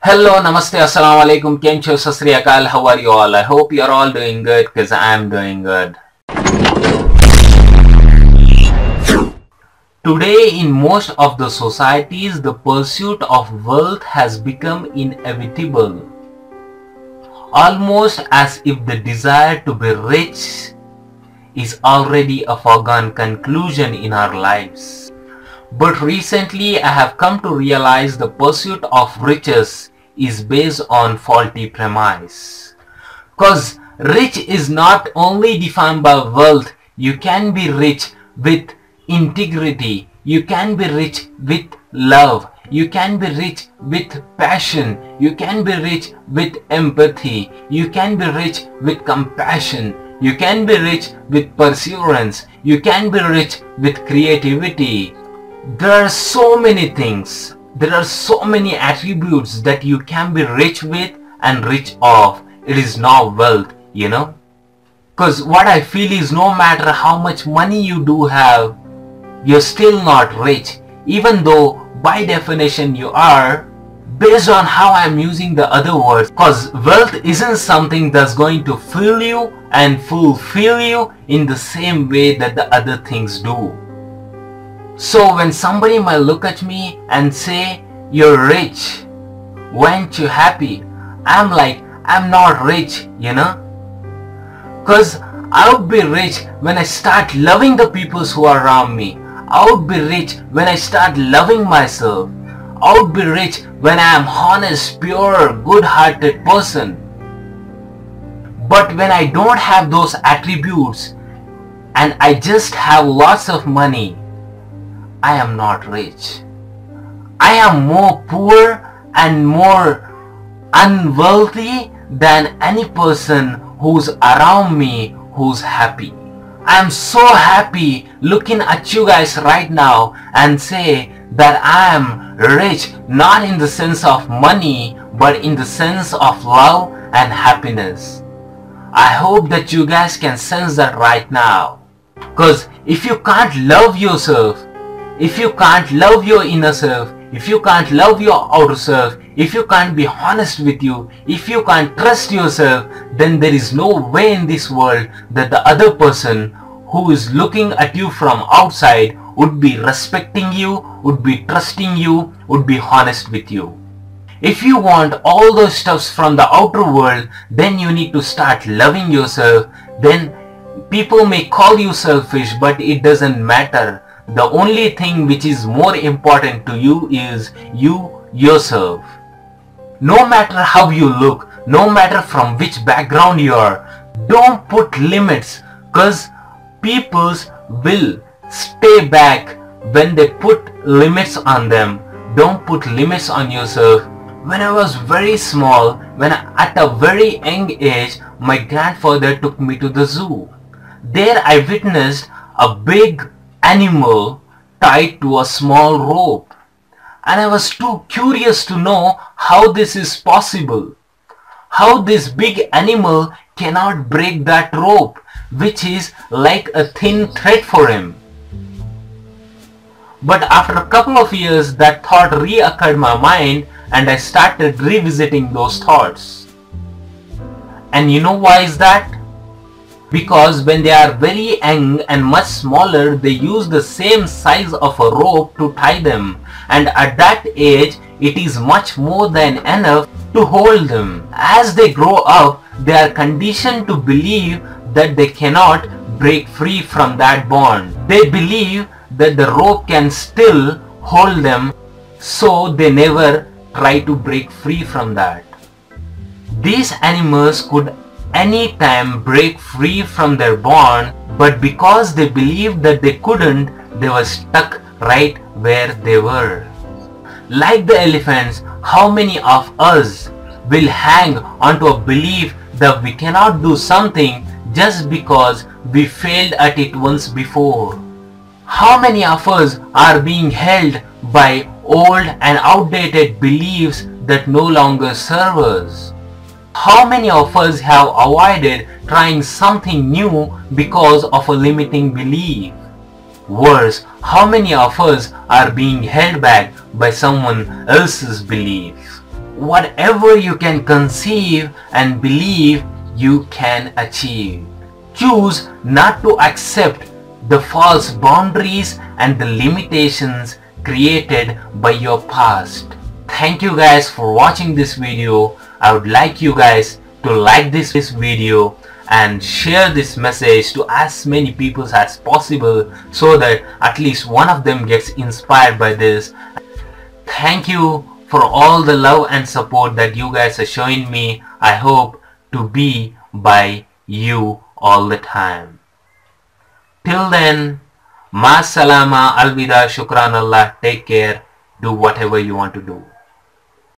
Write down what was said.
Hello, namaste, assalamu alaikum, kem cho, sat sri akal, how are you all? I hope you're all doing good because I'm doing good. Today, in most of the societies, the pursuit of wealth has become inevitable. Almost as if the desire to be rich is already a foregone conclusion in our lives. But recently I have come to realize the pursuit of riches is based on faulty premise. Cause rich is not only defined by wealth. You can be rich with integrity. You can be rich with love. You can be rich with passion. You can be rich with empathy. You can be rich with compassion. You can be rich with perseverance. You can be rich with creativity. There are so many things. There are so many attributes that you can be rich with and rich of. It is not wealth, Because what I feel is no matter how much money you do have, you're still not rich. Even though by definition you are, based on how I'm using the other words. Because wealth isn't something that's going to fill you and fulfill you in the same way that the other things do. So when somebody might look at me and say, you're rich, weren't you happy? I'm like, I'm not rich, Because I would be rich when I start loving the people who are around me. I would be rich when I start loving myself. I would be rich when I am honest, pure, good-hearted person. But when I don't have those attributes and I just have lots of money, I am not rich. I am more poor and more unwealthy than any person who's around me who's happy. I am so happy looking at you guys right now and say that I am rich, not in the sense of money, but in the sense of love and happiness. I hope that you guys can sense that right now. Because if you can't love yourself, if you can't love your inner self, if you can't love your outer self, if you can't be honest with you, if you can't trust yourself, then there is no way in this world that the other person who is looking at you from outside would be respecting you, would be trusting you, would be honest with you. If you want all those stuffs from the outer world, then you need to start loving yourself. Then people may call you selfish, but it doesn't matter. The only thing which is more important to you is you yourself. No matter how you look, no matter from which background you are, don't put limits, because people will stay back when they put limits on them. Don't put limits on yourself. When I was very small, at a very young age, my grandfather took me to the zoo. There I witnessed a big animal tied to a small rope, and I was too curious to know how this is possible, how this big animal cannot break that rope, which is like a thin thread for him. But after a couple of years, that thought reoccurred my mind and I started revisiting those thoughts. And you know why is that? Because when they are very young and much smaller, they use the same size of a rope to tie them, and at that age it is much more than enough to hold them. As they grow up, they are conditioned to believe that they cannot break free from that bond. They believe that the rope can still hold them, so they never try to break free from that. These animals could anytime break free from their bond, but because they believed that they couldn't, they were stuck right where they were. Like the elephants, how many of us will hang onto a belief that we cannot do something just because we failed at it once before? How many of us are being held by old and outdated beliefs that no longer serve us? How many of us have avoided trying something new because of a limiting belief? Worse, how many of us are being held back by someone else's belief? whatever you can conceive and believe, you can achieve. Choose not to accept the false boundaries and the limitations created by your past. Thank you guys for watching this video. I would like you guys to like this video and share this message to as many people as possible so that at least one of them gets inspired by this. Thank you for all the love and support that you guys are showing me. I hope to be by you all the time. Till then, ma salama, alvida, shukran Allah, take care, do whatever you want to do.